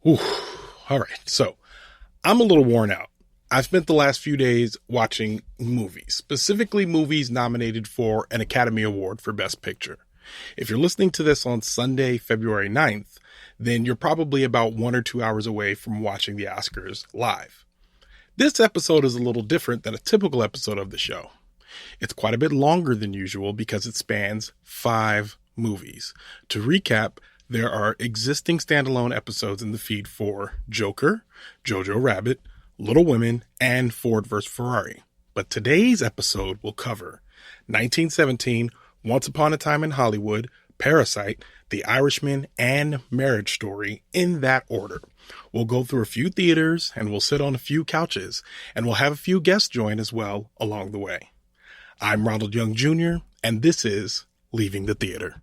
Whew. All right. So I'm a little worn out. I've spent the last few days watching movies, specifically movies nominated for an Academy Award for Best Picture. If you're listening to this on Sunday, February 9th, then you're probably about 1 or 2 hours away from watching the Oscars live. This episode is a little different than a typical episode of the show. It's quite a bit longer than usual because it spans 5 movies. To recap, there are existing standalone episodes in the feed for Joker, Jojo Rabbit, Little Women, and Ford vs. Ferrari. But today's episode will cover 1917, Once Upon a Time in Hollywood, Parasite, The Irishman, and Marriage Story in that order. We'll go through a few theaters, and we'll sit on a few couches, and we'll have a few guests join as well along the way. I'm Ronald Young Jr., and this is Leaving the Theater.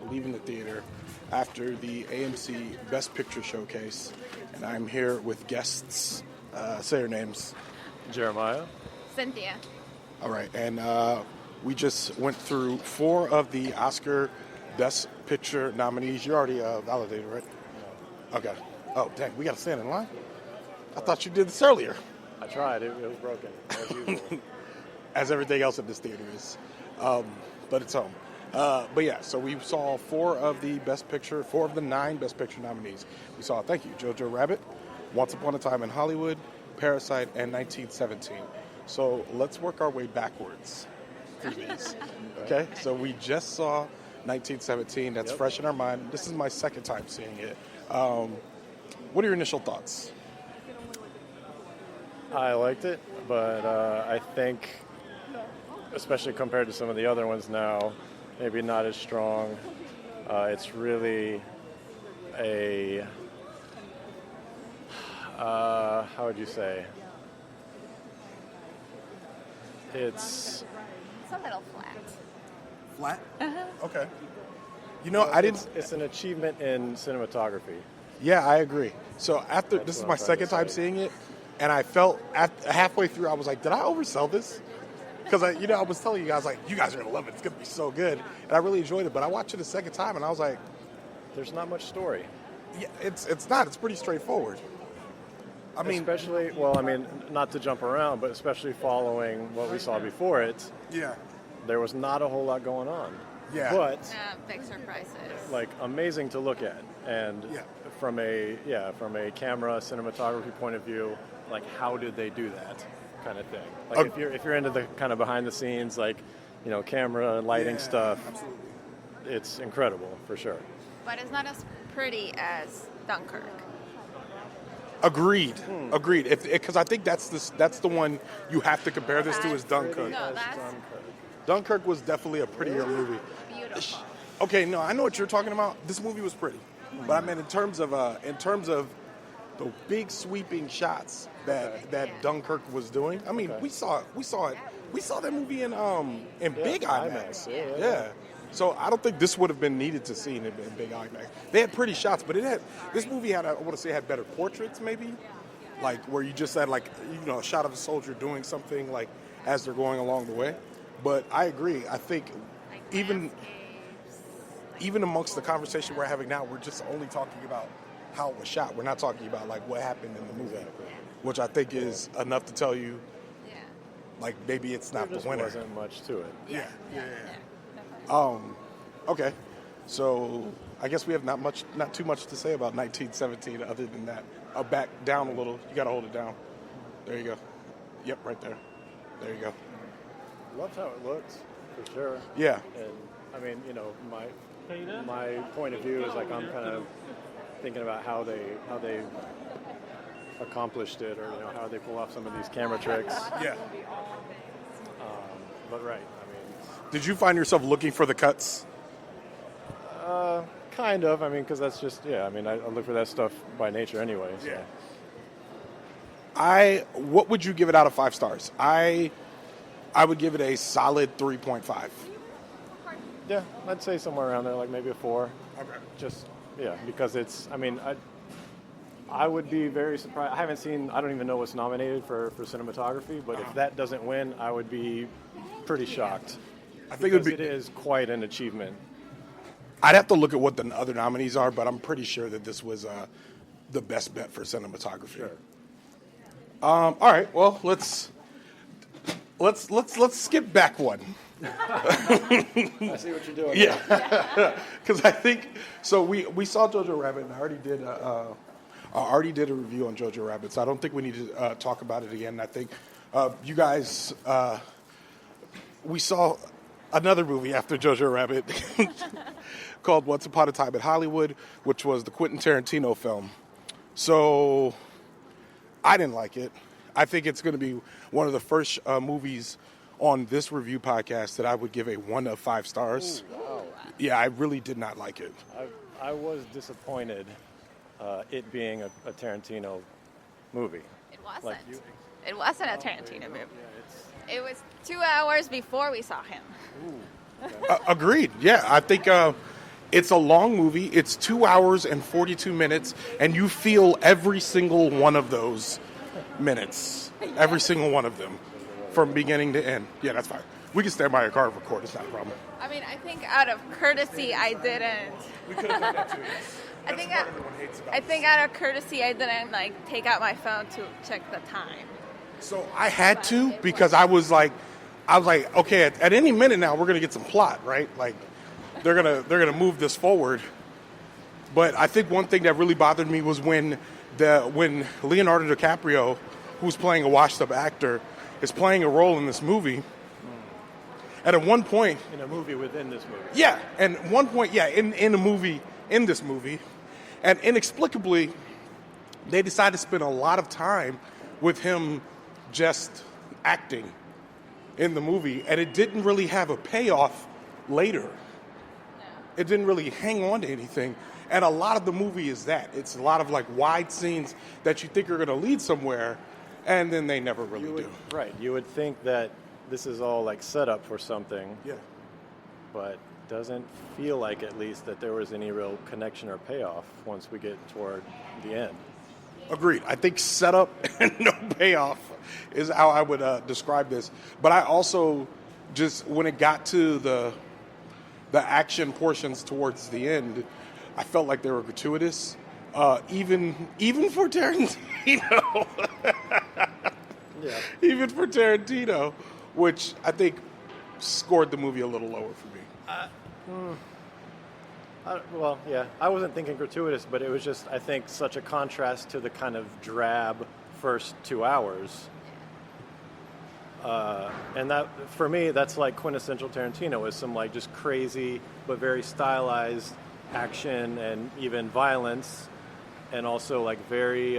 Leaving the theater after the AMC Best Picture Showcase, and I'm here with guests. Say your names. Jeremiah. Cinthya. All right, and we just went through 4 of the Oscar Best Picture nominees. You're already validated, right? No. Okay. Oh, dang, we got to stand in line? I thought you did this earlier. I tried. It was broken, as usual. As everything else in this theater is. But it's home. But yeah, so we saw 4 of the 4 of the 9 Best Picture nominees. We saw, thank you, Jojo Rabbit, Once Upon a Time in Hollywood, Parasite, and 1917. So let's work our way backwards through these. Okay, so we just saw 1917. That's fresh in our mind. This is my second time seeing it. What are your initial thoughts? I liked it, but I think, especially compared to some of the other ones now, maybe not as strong. It's really a, how would you say? It's a little flat. Flat? Uh-huh. Okay. It's an achievement in cinematography. Yeah, I agree. So this is my second time seeing it, and I felt halfway through, I was like, did I oversell this? Because I was telling you guys, like, you guys are gonna love it. It's gonna be so good, and I really enjoyed it. But I watched it a second time, and I was like, there's not much story. Yeah, it's not. It's pretty straightforward. I mean, not to jump around, but especially following what we saw before it. Yeah. There was not a whole lot going on. Yeah. But big surprises. Like amazing to look at, and from a camera cinematography point of view, like how did they do that? Kind of thing. Like if you're into the kind of behind the scenes, like, camera and lighting stuff, absolutely. It's incredible for sure. But it's not as pretty as Dunkirk. Agreed. Because I think that's the one you have to compare this to is Dunkirk. No, that's Dunkirk was definitely a prettier movie. beautiful. Okay, no, I know what you're talking about. This movie was pretty, but I meant in terms of the big sweeping shots that Dunkirk was doing. I mean, we saw that movie in big IMAX. Yeah. So I don't think this would have been needed to see in big IMAX. They had pretty shots, but this movie had better portraits, maybe, like where you just had a shot of a soldier doing something like as they're going along the way. But I agree. I think even amongst the conversation we're having now, we're just only talking about how it was shot. We're not talking about like what happened in the movie, which I think is enough to tell you, like maybe it's not the winner. There wasn't much to it. Yeah. Okay. So I guess we have not too much to say about 1917 other than that. I'll back down a little. You got to hold it down. There you go. Yep, right there. There you go. Loved how it looked, for sure. Yeah. And I mean, my point of view is like I'm kind of thinking about how they accomplished it, or how they pull off some of these camera tricks. Yeah. But right, I mean. Did you find yourself looking for the cuts? Kind of. I mean, because that's just I look for that stuff by nature anyway. So. Yeah. What would you give it out of 5 stars? I would give it a solid 3.5. Yeah, I'd say somewhere around there, like maybe a 4. Okay. Just, yeah, because it's, I mean, I would be very surprised. I don't even know what's nominated for cinematography, but if that doesn't win, I would be pretty shocked. I think it is quite an achievement. I'd have to look at what the other nominees are, but I'm pretty sure that this was the best bet for cinematography. Sure. All right, well, let's skip back one. I see what you're doing. Yeah, because I think so. We saw Jojo Rabbit, and I already did a review on Jojo Rabbit, so I don't think we need to talk about it again. I think you guys, we saw another movie after Jojo Rabbit called Once Upon a Time in Hollywood, which was the Quentin Tarantino film. So I didn't like it. I think it's going to be one of the first movies on this review podcast that I would give a 1 of 5 stars. Ooh, wow. Yeah, I really did not like it. I was disappointed it being a Tarantino movie. It wasn't. It wasn't a Tarantino movie. It was 2 hours before we saw him. Agreed. Yeah, I think it's a long movie. It's 2 hours and 42 minutes, and you feel every single one of those minutes. Every single one of them. From beginning to end. Yeah, that's fine. We can stand by your car and record. It's not a problem. I mean, I think out of courtesy, I didn't. We could have done that too. I think out of courtesy, I didn't take out my phone to check the time. So I had to because I was like, okay, at any minute now we're gonna get some plot, right? Like they're gonna move this forward. But I think one thing that really bothered me was when Leonardo DiCaprio, who's playing a washed-up actor, is playing a role in this movie. And at one point... In a movie within this movie. Yeah, and at one point, in a movie, in this movie. And inexplicably, they decided to spend a lot of time with him just acting in the movie. And it didn't really have a payoff later. It didn't really hang on to anything. And a lot of the movie is that. It's a lot of wide scenes that you think are going to lead somewhere, and then they never really do. Right. You would think that this is all set up for something. Yeah. But doesn't feel like, at least, that there was any real connection or payoff once we get toward the end. Agreed. I think setup and no payoff is how I would describe this. But I also just, when it got to the action portions towards the end, I felt like they were gratuitous. Even for Tarantino. Yeah. Even for Tarantino, which I think scored the movie a little lower for me. Well, yeah, I wasn't thinking gratuitous, but it was just, I think, such a contrast to the kind of drab first 2 hours. And that, for me, that's quintessential Tarantino, is some just crazy but very stylized action and even violence, and also very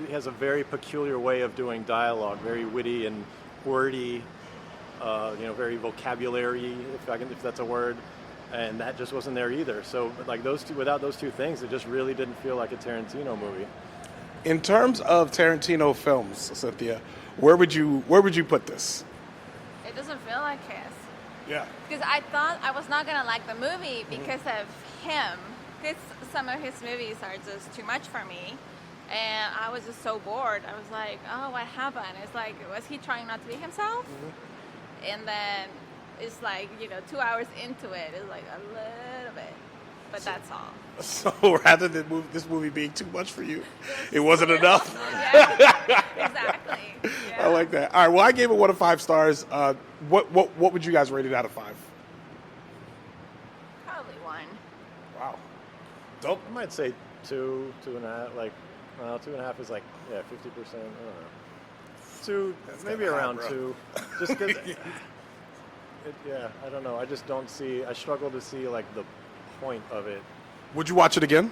he has a very peculiar way of doing dialogue, very witty and wordy, very vocabulary, if that's a word, and that just wasn't there either. So without those two things, it just really didn't feel like a Tarantino movie. In terms of Tarantino films, Cynthia, where would you put this? It doesn't feel like his. Yeah. Because I thought I was not gonna like the movie because of him. Because some of his movies are just too much for me. And I was just so bored. I was like, oh, what happened? It's was he trying not to be himself? Mm-hmm. And then it's 2 hours into it, it's a little bit. But that's all. So rather than this movie being too much for you, it wasn't enough? Yeah, exactly. Yeah. I like that. All right, well, I gave it 1 of 5 stars. What would you guys rate it out of 5? Probably 1. Wow. Dope. I might say 2, 2.5, 2.5 is 50%. I don't know. 2, that's maybe around 2. Just because, I don't know. I just don't see, I struggle to see the point of it. Would you watch it again?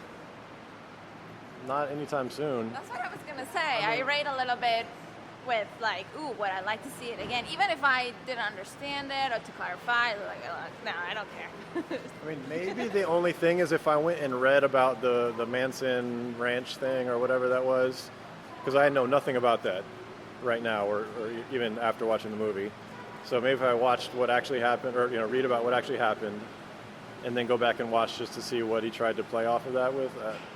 Not anytime soon. That's what I was going to say. I rate a little bit with would I like to see it again? Even if I didn't understand it or to clarify, no, I don't care. I mean, maybe the only thing is if I went and read about the Manson Ranch thing or whatever that was, because I know nothing about that right now, or even after watching the movie. So maybe if I watched what actually happened, or read about what actually happened, and then go back and watch just to see what he tried to play off of that with,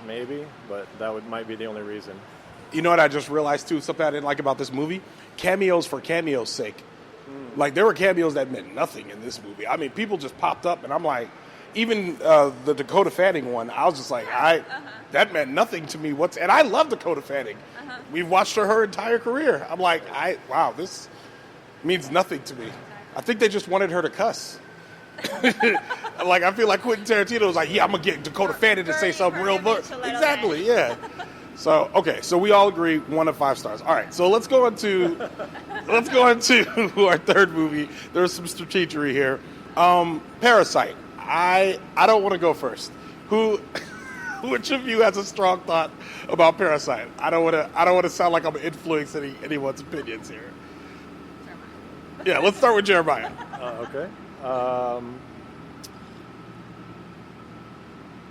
maybe. But that might be the only reason. You know what I just realized too? Something I didn't like about this movie: cameos for cameos' sake. Like there were cameos that meant nothing in this movie. I mean, people just popped up, and I'm like, even the Dakota Fanning one, I was just like, that meant nothing to me. And I love Dakota Fanning. We've watched her entire career. I'm like, wow, this means nothing to me. I think they just wanted her to cuss. Like I feel like Quentin Tarantino was like, yeah, I'm gonna get Dakota Fanning to say something real. Exactly, yeah. So okay, so we all agree 1 to 5 stars. All right, so let's go into our third movie. There's some strategery here. Parasite. I don't want to go first. Which of you has a strong thought about Parasite? I don't want to sound like I'm influencing anyone's opinions here. Yeah, let's start with Jeremiah. Okay.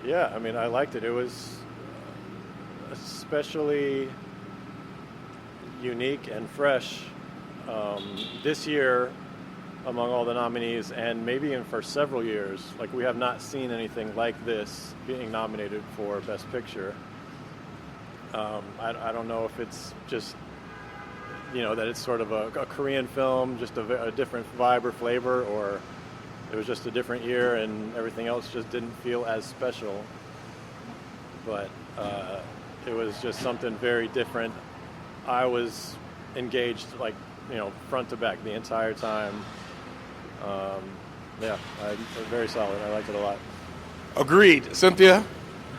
Yeah, I mean, I liked it. It was especially unique and fresh this year among all the nominees, and maybe even for several years. Like, we have not seen anything like this being nominated for Best Picture. I don't know if it's just, that it's sort of a Korean film, just a different vibe or flavor, or it was just a different year and everything else just didn't feel as special. But it was just something very different. I was engaged, front to back the entire time. Very solid. I liked it a lot. Agreed. Cynthia?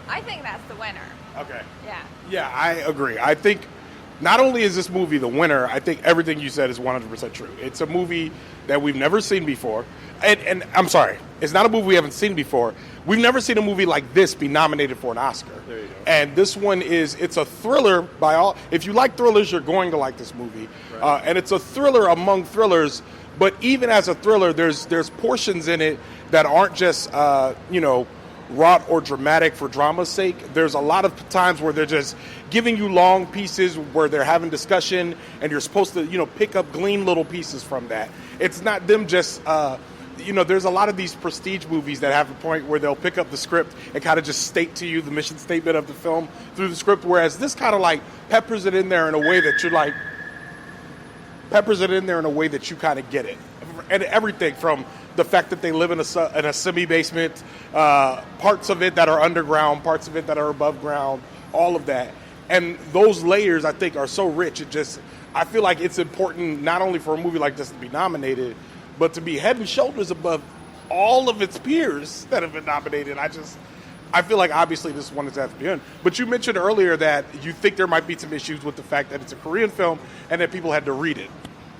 I think that's the winner. Okay. Yeah. Yeah, I agree. I think not only is this movie the winner, I think everything you said is 100% true. It's a movie that we've never seen before. And I'm sorry, it's not a movie we haven't seen before. We've never seen a movie like this be nominated for an Oscar. There you go. And this one it's a thriller if you like thrillers, you're going to like this movie. Right. And it's a thriller among thrillers, but even as a thriller, there's portions in it that aren't just, wrought or dramatic for drama's sake. There's a lot of times where they're just giving you long pieces where they're having discussion, and you're supposed to, glean little pieces from that. It's not them just, there's a lot of these prestige movies that have a point where they'll pick up the script and kind of just state to you the mission statement of the film through the script, whereas this kind of peppers it in there in a way that you kind of get it. And everything from the fact that they live in a semi-basement, parts of it that are underground, parts of it that are above ground, all of that. And those layers, I think, are so rich. I feel like it's important not only for a movie like this to be nominated, but to be head and shoulders above all of its peers that have been nominated. I feel like obviously this one is at the end. But you mentioned earlier that you think there might be some issues with the fact that it's a Korean film and that people had to read it.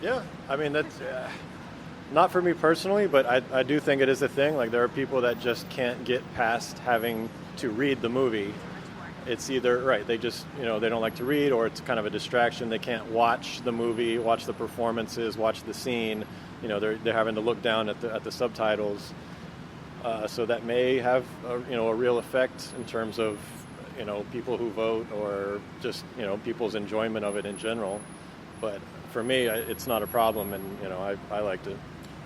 Yeah, I mean, that's not for me personally, but I do think it is a thing. Like, there are people that just can't get past having to read the movie. It's either, they just, they don't like to read, or it's kind of a distraction. They can't watch the movie, watch the performances, watch the scene. They're having to look down at the subtitles. So that may have a real effect in terms of, people who vote, or just, people's enjoyment of it in general. But for me, it's not a problem, and, I liked it.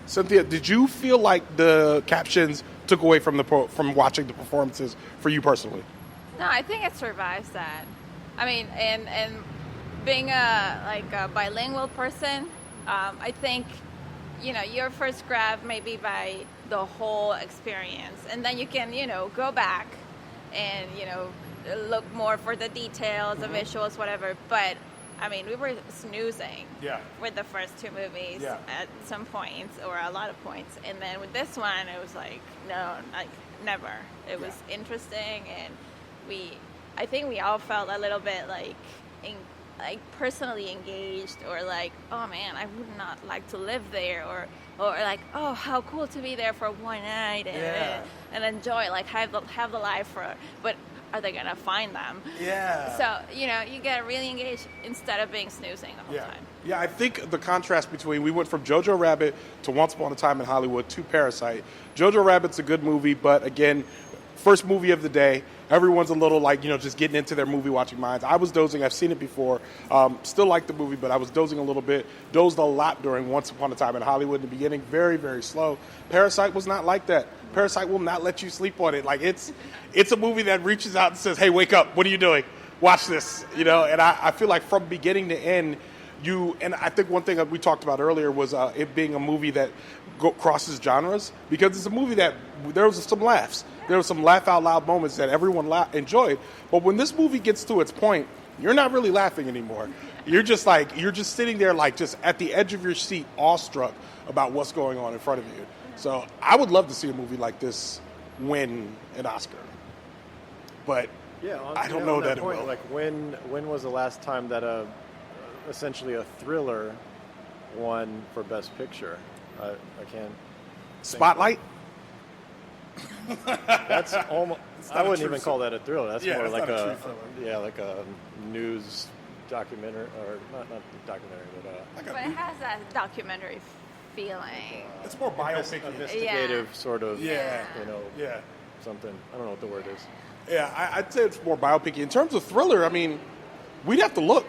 Cynthia, did you feel like the captions took away from watching the performances for you personally? No, I think it survives that. I mean, and being a bilingual person, I think, your first grab may be by the whole experience, and then you can, go back and, look more for the details, the visuals, whatever. But I mean, we were snoozing with the first two movies at some points, or a lot of points. And then with this one, it was like, no, never. It was interesting, and I think we all felt a little bit personally engaged, or oh man, I would not like to live there, or oh, how cool to be there for one night and enjoy, have the life but are they gonna find them? Yeah. So you get really engaged instead of being snoozing the whole time. Yeah, I think the contrast between, we went from Jojo Rabbit to Once Upon a Time in Hollywood to Parasite. Jojo Rabbit's a good movie, but again, first movie of the day. Everyone's a little like, just getting into their movie watching minds. I was dozing. I've seen it before. Still like the movie, but I was dozing a little bit. Dozed a lot during Once Upon a Time in Hollywood in the beginning. Very, very slow. Parasite was not like that. Parasite will not let you sleep on it. Like it's a movie that reaches out and says, hey, wake up. What are you doing? Watch this. And I feel like from beginning to end, and I think one thing that we talked about earlier was it being a movie that crosses genres, because it's a movie that there was some laughs. There were some laugh out loud moments that everyone enjoyed. But when this movie gets to its point, you're not really laughing anymore. You're just sitting there like just at the edge of your seat, awestruck about what's going on in front of you. So I would love to see a movie like this win an Oscar. But I don't know that it will. Like when was the last time that essentially a thriller won for Best Picture? I can't. Spotlight? That's almost. I wouldn't even call that a thriller. That's more like a news documentary, or not documentary, but it has that documentary feeling. It's more biopic, investigative sort of. Something. I don't know what the word is. Yeah, I'd say it's more biopic. In terms of thriller, I mean, we'd have to look,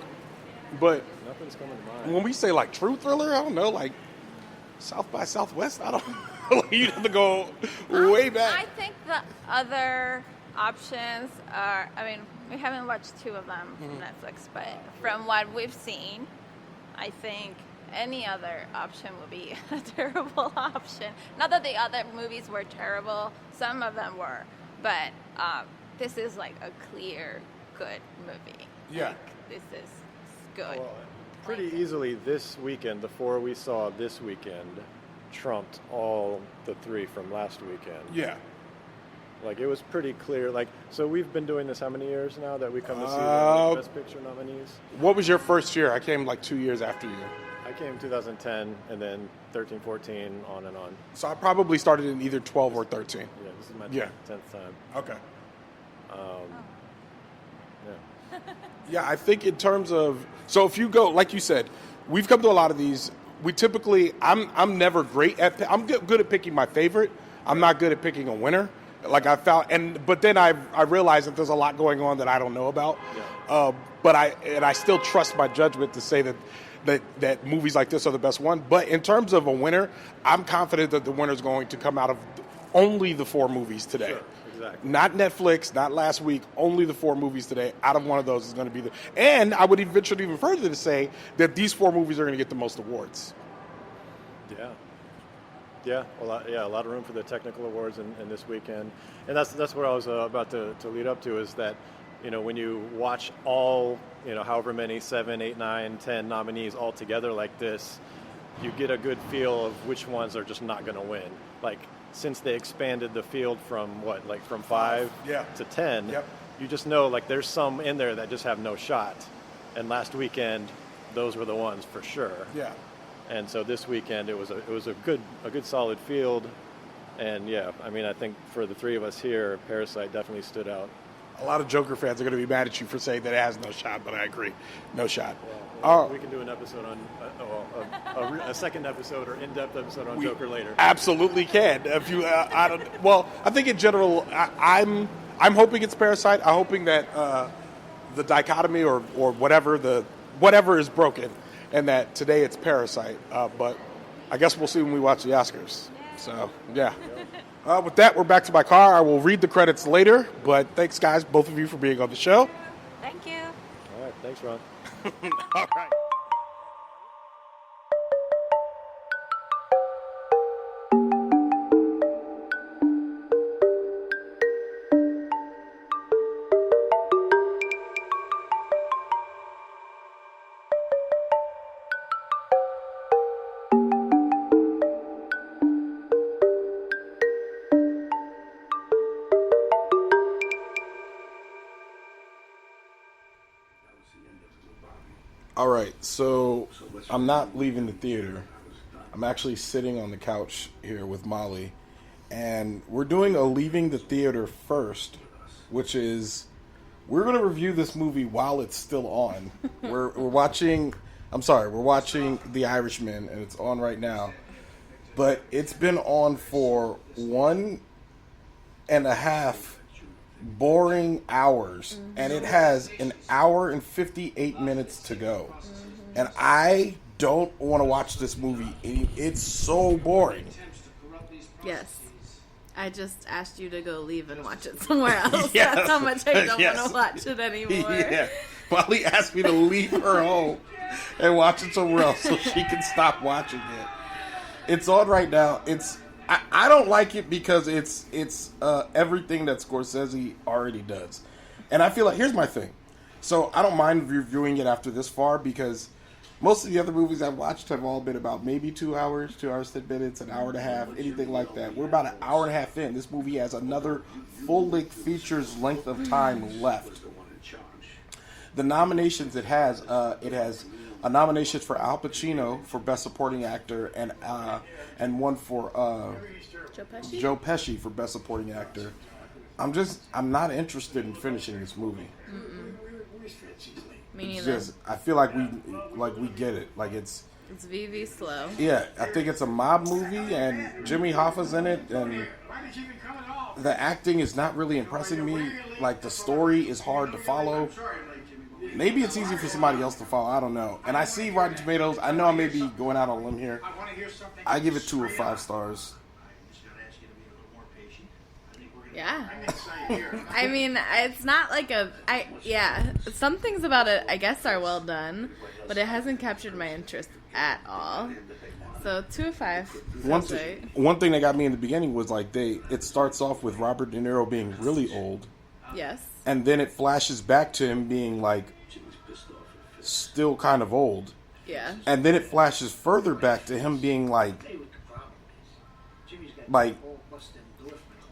but nothing's coming to mind. When we say like true thriller, I don't know, like South by Southwest. I don't know. You'd have to go way back. I think the other options are, I mean, we haven't watched two of them from Netflix, but from what we've seen, I think any other option would be a terrible option. Not that the other movies were terrible, some of them were, but this is like a clear, good movie. Yeah. Like, this is good. Well, pretty easily this weekend, the four we saw this weekend trumped all the three from last weekend. Yeah. Like, it was pretty clear. Like, so we've been doing this how many years now that we come to see the Best Picture nominees? What was your first year? I came like 2 years after you. I came in 2010, and then 13, 14, on and on. So I probably started in either 12 or 13. Yeah, this is my 10th time. Okay. Yeah. Yeah, I think in terms of, so if you go, like you said, we've come to a lot of these. We typically, I'm never great at, I'm good at picking my favorite. I'm not good at picking a winner. Like I found, but then I realized that there's a lot going on that I don't know about. Yeah. But I still trust my judgment to say that movies like this are the best one. But in terms of a winner, I'm confident that the winner is going to come out of only the four movies today. Sure, exactly. Not Netflix, not last week, only the four movies today. Out of one of those is going to be and I would venture even further to say that these four movies are going to get the most awards. Yeah. Yeah, a lot of room for the technical awards in this weekend. And that's what I was about to lead up to, is that, when you watch all, however many, 7, 8, 9, 10 nominees all together like this, you get a good feel of which ones are just not going to win. Like, since they expanded the field from from 5 to 10, you just know, like, there's some in there that just have no shot. And last weekend, those were the ones for sure. Yeah. And so this weekend, it was a good solid field. And yeah, I mean, I think for the three of us here, Parasite definitely stood out. A lot of Joker fans are going to be mad at you for saying that it has no shot, but I agree, no shot. Well, we can do an episode on a second episode or in-depth episode on Joker later. Absolutely can. If you, I think in general, I'm hoping it's Parasite. I'm hoping that the dichotomy or whatever is broken, and that today it's Parasite. But I guess we'll see when we watch the Oscars. So yeah. With that, we're back to my car. I will read the credits later, but thanks, guys, both of you, for being on the show. Thank you. All right. Thanks, Ron. All right. All right, so I'm not leaving the theater. I'm actually sitting on the couch here with Molly, and we're doing a leaving the theater first, which is we're going to review this movie while it's still on. We're watching The Irishman, and it's on right now. But it's been on for 1.5 boring hours, and it has an hour and 58 minutes to go. And I don't want to watch this movie. It's so boring. Yes. I just asked you to go leave and watch it somewhere else. Yes. That's how much I don't Yes. want to watch it anymore. Yeah. Molly asked me to leave her home and watch it somewhere else so she can stop watching it. It's on right now. I don't like it because it's everything that Scorsese already does. And I feel like, here's my thing. So I don't mind reviewing it after this far because most of the other movies I've watched have all been about maybe 2 hours, 2 hours, 10 minutes, an hour and a half, anything like that. We're about an hour and a half in. This movie has another full-length features length of time left. The nominations it has a nomination for Al Pacino for Best Supporting Actor and one for Joe Pesci for Best Supporting Actor. I'm not interested in finishing this movie. Me neither. I feel like we get it. Like it's VV slow. Yeah, I think it's a mob movie, and Jimmy Hoffa's in it, and the acting is not really impressing me. Like the story is hard to follow. Maybe it's easy for somebody else to follow. I don't know. And I see Rotten Tomatoes. I know I may be going out on a limb here. I give it 2 or 5 stars. Yeah. I mean, it's not like some things about it, I guess, are well done, but it hasn't captured my interest at all. So 2 or 5. One thing that got me in the beginning was like it starts off with Robert De Niro being really old. Yes. And then it flashes back to him being like still kind of old. Yeah. And then it flashes further back to him being like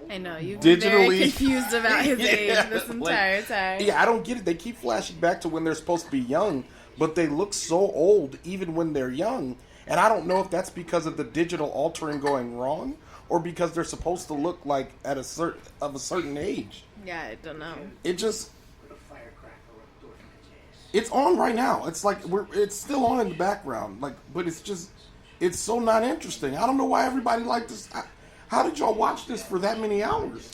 I know, you've been very confused about his age this entire like, time. Yeah, I don't get it. They keep flashing back to when they're supposed to be young, but they look so old even when they're young. And I don't know if that's because of the digital altering going wrong or because they're supposed to look like at a certain age. Yeah, I don't know. It's on right now. It's like it's still on in the background. Like, but it's so not interesting. I don't know why everybody liked this. How did y'all watch this for that many hours?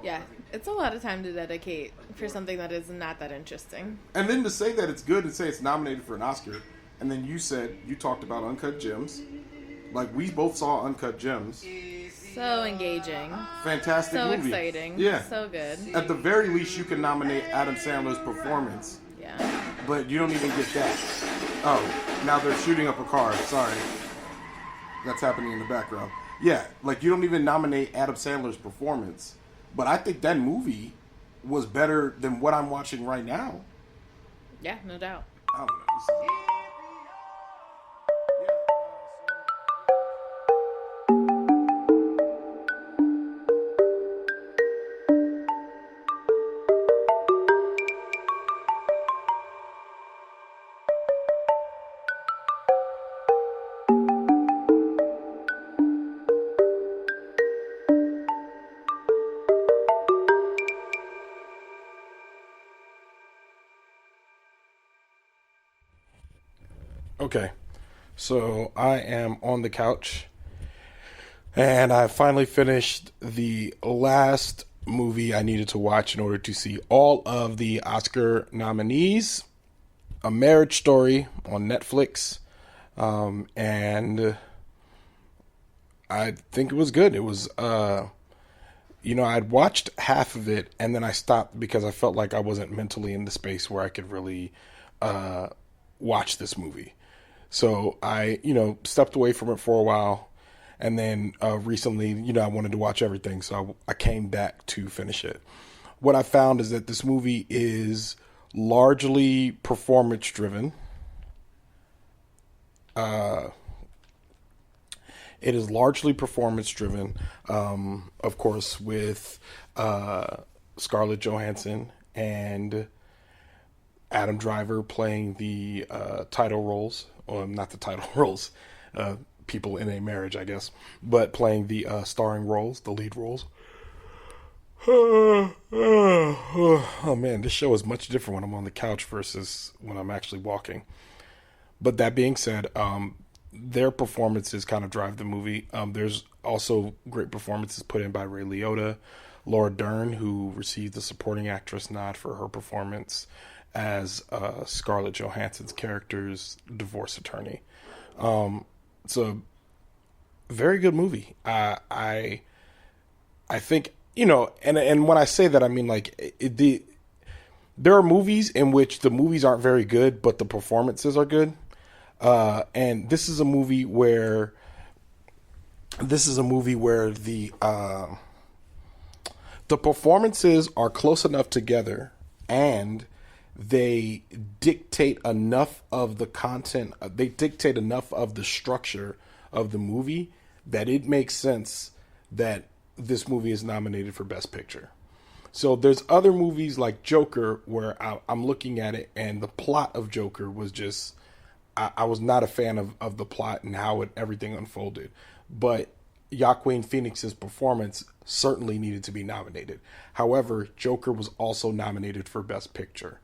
Yeah, it's a lot of time to dedicate for something that is not that interesting. And then to say that it's good and say it's nominated for an Oscar, and then you talked about Uncut Gems. Like, we both saw Uncut Gems. So engaging. Fantastic movie. So exciting. Yeah. So good. At the very least, you can nominate Adam Sandler's performance. Yeah. But you don't even get that. Oh, now they're shooting up a car. Sorry. That's happening in the background. Yeah, like you don't even nominate Adam Sandler's performance. But I think that movie was better than what I'm watching right now. Yeah, no doubt. I don't know. Okay, so I am on the couch, and I finally finished the last movie I needed to watch in order to see all of the Oscar nominees. A Marriage Story on Netflix, and I think it was good. It was, I'd watched half of it, and then I stopped because I felt like I wasn't mentally in the space where I could really watch this movie. So I, stepped away from it for a while, and then recently, I wanted to watch everything, so I came back to finish it. What I found is that this movie is largely performance-driven. It is largely performance-driven, of course, with Scarlett Johansson and Adam Driver playing the title roles. Or not the title roles, people in a marriage, I guess, but playing the starring roles, the lead roles. Oh man, this show is much different when I'm on the couch versus when I'm actually walking. But that being said, their performances kind of drive the movie. There's also great performances put in by Ray Liotta, Laura Dern, who received the supporting actress nod for her performance as Scarlett Johansson's character's divorce attorney. It's a very good movie. I think, you know, and when I say that, I mean, like, there are movies in which the movies aren't very good, but the performances are good. And this is a movie where the performances are close enough together, and they dictate enough of the content, they dictate enough of the structure of the movie that it makes sense that this movie is nominated for Best Picture. So there's other movies like Joker where I'm looking at it, and the plot of Joker was just, I was not a fan of the plot and how everything unfolded. But Joaquin Phoenix's performance certainly needed to be nominated. However, Joker was also nominated for Best Picture.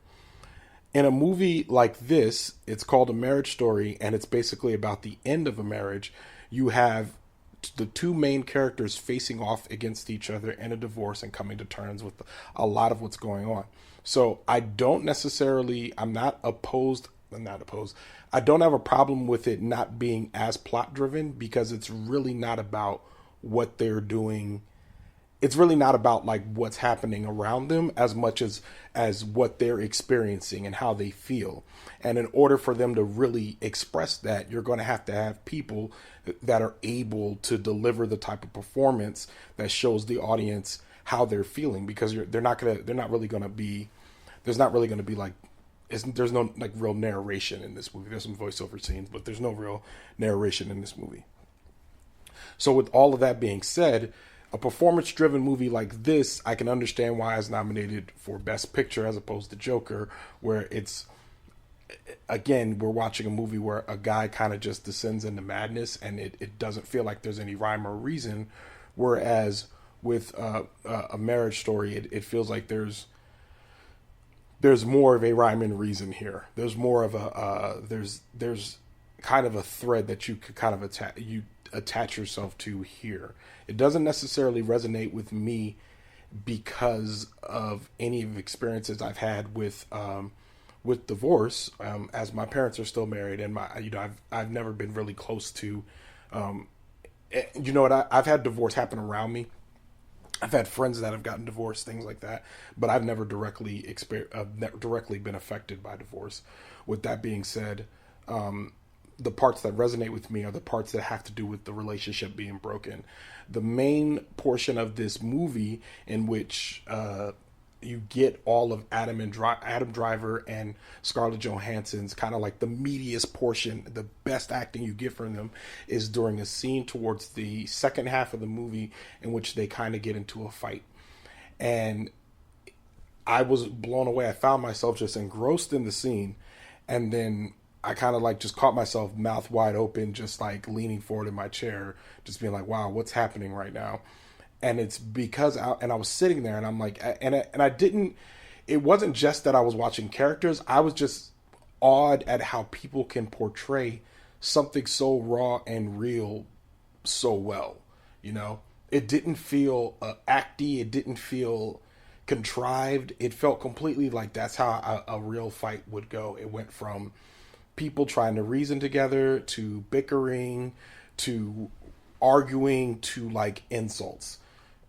In a movie like this, it's called A Marriage Story, and it's basically about the end of a marriage. You have the two main characters facing off against each other in a divorce and coming to terms with a lot of what's going on. So I don't necessarily, I don't have a problem with it not being as plot driven, because it's really not about what they're doing. It's really not about like what's happening around them as much as what they're experiencing and how they feel. And in order for them to really express that, you're going to have people that are able to deliver the type of performance that shows the audience how they're feeling, because there's not really going to be like, there's no like real narration in this movie. There's some voiceover scenes, but there's no real narration in this movie. So with all of that being said, a performance-driven movie like this, I can understand why it's nominated for Best Picture as opposed to Joker, where it's, again, we're watching a movie where a guy kind of just descends into madness, and it doesn't feel like there's any rhyme or reason. Whereas with A Marriage Story, it feels like there's more of a rhyme and reason here. There's more of there's kind of a thread that you could kind of attach yourself to here. It doesn't necessarily resonate with me because of any of the experiences I've had with divorce, as my parents are still married, and I've never been really close to, I've had divorce happen around me. I've had friends that have gotten divorced, things like that, but I've never directly been affected by divorce. With that being said, the parts that resonate with me are the parts that have to do with the relationship being broken. The main portion of this movie, in which you get all of Adam Driver and Scarlett Johansson's kind of like the meatiest portion, the best acting you get from them, is during a scene towards the second half of the movie in which they kind of get into a fight. And I was blown away. I found myself just engrossed in the scene, and then I kind of like just caught myself mouth wide open, just like leaning forward in my chair, just being like, wow, what's happening right now? And it's because I was sitting there, and I'm like, it wasn't just that I was watching characters. I was just awed at how people can portray something so raw and real so well. You know, it didn't feel acty. It didn't feel contrived. It felt completely like that's how a real fight would go. It went from people trying to reason together to bickering to arguing to like insults.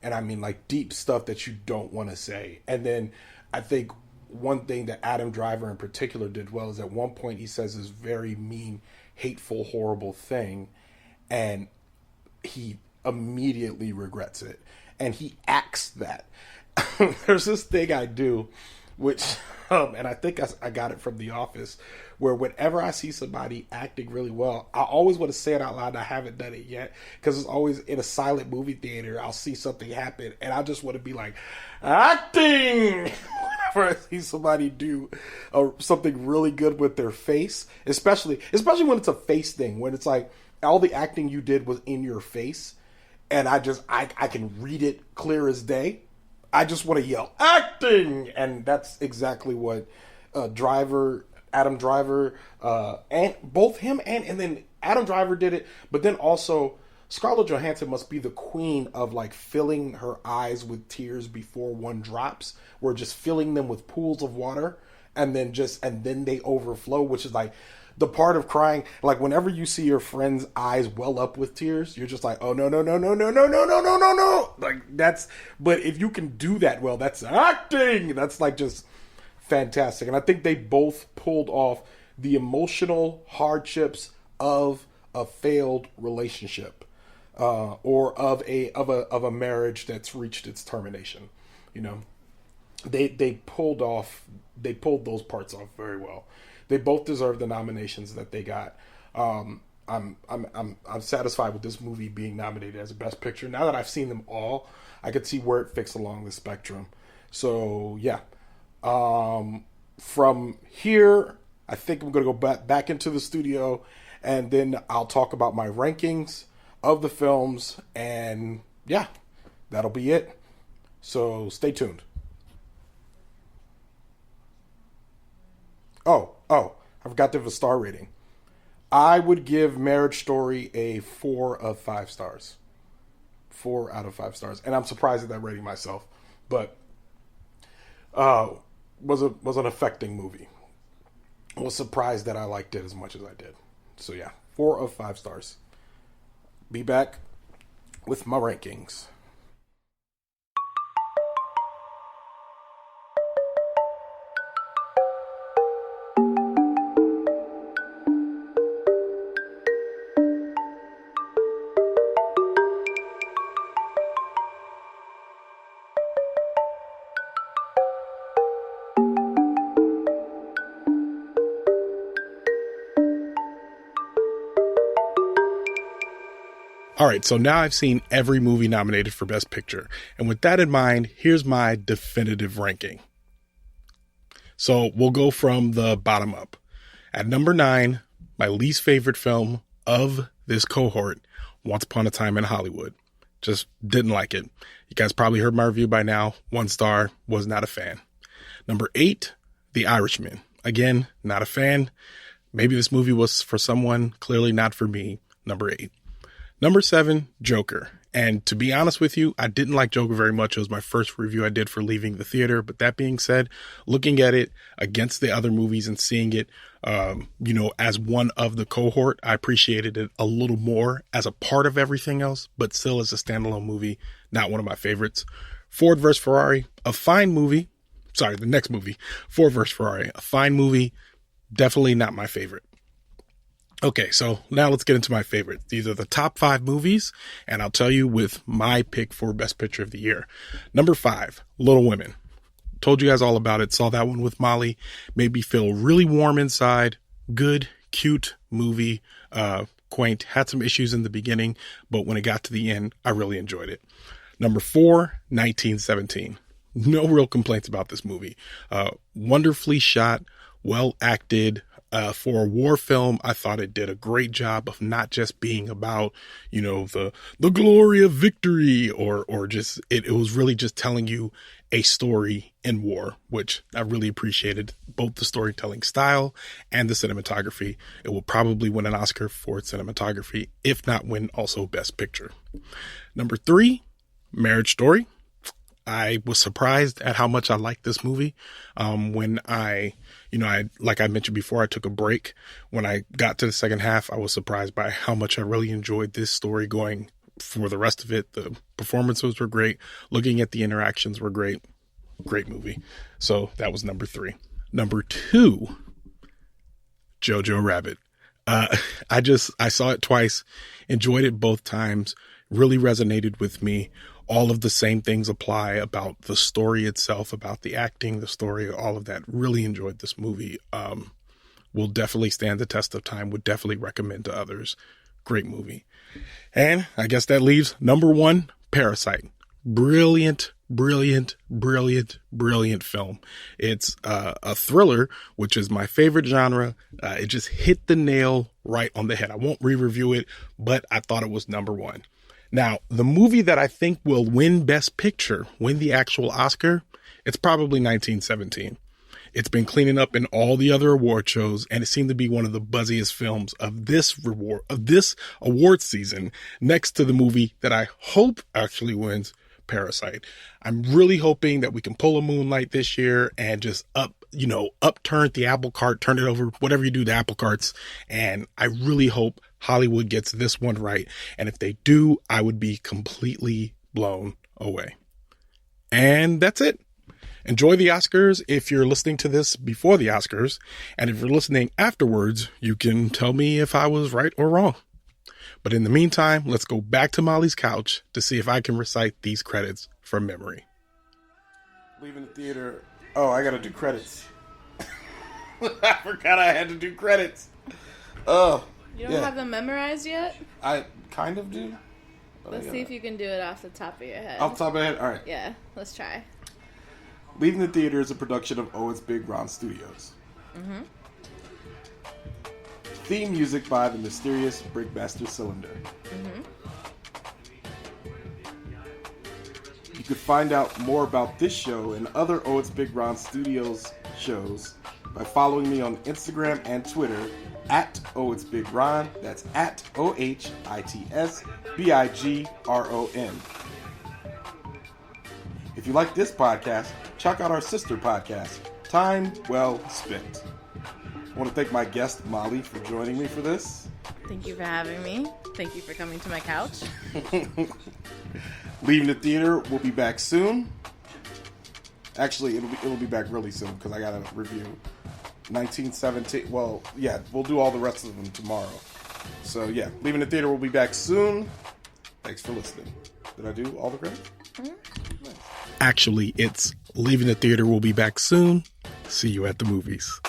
And I mean like deep stuff that you don't want to say. And then I think one thing that Adam Driver in particular did well is at one point he says this very mean, hateful, horrible thing, and he immediately regrets it. And he acts that. There's this thing I do, which, and I think I got it from The Office, where whenever I see somebody acting really well, I always want to say it out loud. I haven't done it yet, because it's always in a silent movie theater. I'll see something happen, and I just want to be like, acting! Whenever I see somebody do something really good with their face, especially when it's a face thing, when it's like all the acting you did was in your face, and I can read it clear as day. I just want to yell, acting! And that's exactly what Adam Driver, and both him and then Adam Driver did it, but then also Scarlett Johansson must be the queen of like filling her eyes with tears before one drops. We're just filling them with pools of water, and then they overflow, which is like the part of crying. Like whenever you see your friend's eyes well up with tears, you're just like, oh no, no, no, no, no, no, no, no, no, no, no. Like that's, but if you can do that well, that's acting. That's like just fantastic. And I think they both pulled off the emotional hardships of a failed relationship, or of a marriage that's reached its termination. You know, they pulled those parts off very well. They both deserve the nominations that they got. I'm satisfied with this movie being nominated as a Best Picture. Now that I've seen them all, I could see where it fits along the spectrum. So yeah, from here, I think I'm going to go back into the studio, and then I'll talk about my rankings of the films, and yeah, that'll be it. So stay tuned. Oh, I forgot to have a star rating. I would give Marriage Story a 4 of 5 stars. 4 out of 5 stars. And I'm surprised at that rating myself. But was an affecting movie. I was surprised that I liked it as much as I did. So yeah, 4 of 5 stars. Be back with my rankings. All right, so now I've seen every movie nominated for Best Picture. And with that in mind, here's my definitive ranking. So we'll go from the bottom up. At number 9, my least favorite film of this cohort, Once Upon a Time in Hollywood. Just didn't like it. You guys probably heard my review by now. 1 star, was not a fan. Number 8, The Irishman. Again, not a fan. Maybe this movie was for someone, clearly not for me. Number 8. Number 7, Joker. And to be honest with you, I didn't like Joker very much. It was my first review I did for leaving the theater. But that being said, looking at it against the other movies and seeing it, as one of the cohort, I appreciated it a little more as a part of everything else, but still as a standalone movie, not one of my favorites. Ford vs. Ferrari, a fine movie. Sorry, the next movie, Ford vs. Ferrari, a fine movie, definitely not my favorite. Okay, so now let's get into my favorites. These are the top 5 movies, and I'll tell you with my pick for Best Picture of the Year. Number 5, Little Women. Told you guys all about it. Saw that one with Molly. Made me feel really warm inside. Good, cute movie. Quaint. Had some issues in the beginning, but when it got to the end, I really enjoyed it. Number 4, 1917. No real complaints about this movie. Wonderfully shot, well acted. For a war film, I thought it did a great job of not just being about, the glory of victory or just, it was really just telling you a story in war, which I really appreciated, both the storytelling style and the cinematography. It will probably win an Oscar for its cinematography, if not win also Best Picture. Number 3, Marriage Story. I was surprised at how much I liked this movie. When like I mentioned before, I took a break. When I got to the second half, I was surprised by how much I really enjoyed this story going for the rest of it. The performances were great. Looking at the interactions were great. Great movie. So that was number 3. Number 2, Jojo Rabbit. I saw it twice, enjoyed it both times, really resonated with me. All of the same things apply about the story itself, about the acting, the story, all of that. Really enjoyed this movie. Will definitely stand the test of time. Would definitely recommend to others. Great movie. And I guess that leaves number 1, Parasite. Brilliant, brilliant, brilliant, brilliant film. It's a thriller, which is my favorite genre. It just hit the nail right on the head. I won't re-review it, but I thought it was number 1. Now, the movie that I think will win Best Picture, win the actual Oscar, it's probably 1917. It's been cleaning up in all the other award shows, and it seemed to be one of the buzziest films of this award season, next to the movie that I hope actually wins, Parasite. I'm really hoping that we can pull a Moonlight this year and just upturn the apple cart, turn it over, whatever you do to apple carts. And I really hope Hollywood gets this one right. And if they do, I would be completely blown away. And that's it. Enjoy the Oscars if you're listening to this before the Oscars. And if you're listening afterwards, you can tell me if I was right or wrong. But in the meantime, let's go back to Molly's couch to see if I can recite these credits from memory. Leaving the theater. Oh, I gotta do credits. I forgot I had to do credits. Oh. You don't have them memorized yet? I kind of do. Let's see if you can do it off the top of your head. Off the top of my head? Alright. Yeah, let's try. Leaving the Theater is a production of ohitsBigRon Studios. Mm-hmm. Theme music by the mysterious Brickmaster Cylinder. Mm-hmm. You could find out more about this show and other ohitsBigRon Studios shows by following me on Instagram and Twitter at ohitsBigRon. That's at ohitsBigron. If you like this podcast, check out our sister podcast, Time Well Spent. I want to thank my guest, Molly, for joining me for this. Thank you for having me. Thank you for coming to my couch. Leaving the Theater will be back soon. Actually, it'll be back really soon because I got to review 1917. Well, yeah, we'll do all the rest of them tomorrow. So, yeah, Leaving the Theater will be back soon. Thanks for listening. Did I do all the credits? Actually, it's Leaving the Theater will be back soon. See you at the movies.